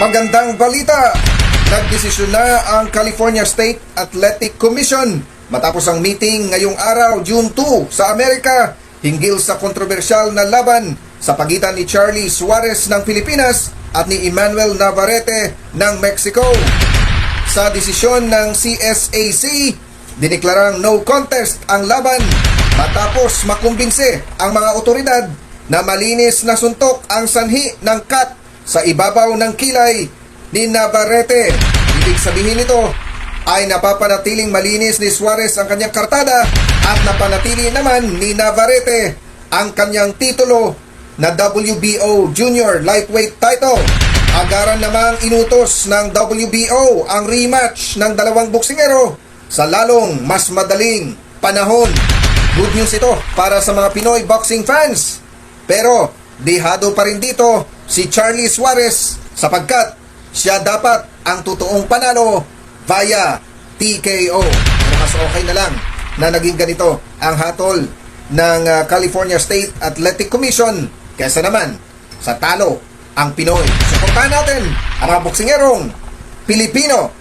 Magandang balita! Nagdesisyon na ang California State Athletic Commission matapos ang meeting ngayong araw, June 2 sa Amerika hinggil sa kontrobersyal na laban sa pagitan ni Charlie Suarez ng Pilipinas at ni Emmanuel Navarrete ng Mexico. Sa desisyon ng CSAC, diniklarang no contest ang laban matapos makumbinse ang mga otoridad na malinis na suntok ang sanhi ng cut sa ibabaw ng kilay ni Navarrete. Ibig sabihin nito ay napapanatiling malinis ni Suarez ang kanyang kartada at napanatili naman ni Navarrete ang kanyang titulo na WBO Junior Lightweight title. Agaran namang inutos ng WBO ang rematch ng dalawang boksingero sa lalong mas madaling panahon. Good news ito para sa mga Pinoy boxing fans. Pero dihado pa rin dito si Charlie Suarez sapagkat siya dapat ang totoong panalo via TKO. Pero mas okay na lang na naging ganito ang hatol ng California State Athletic Commission kaysa naman sa talo ang Pinoy. Suportahan natin ang mga boksingerong Pilipino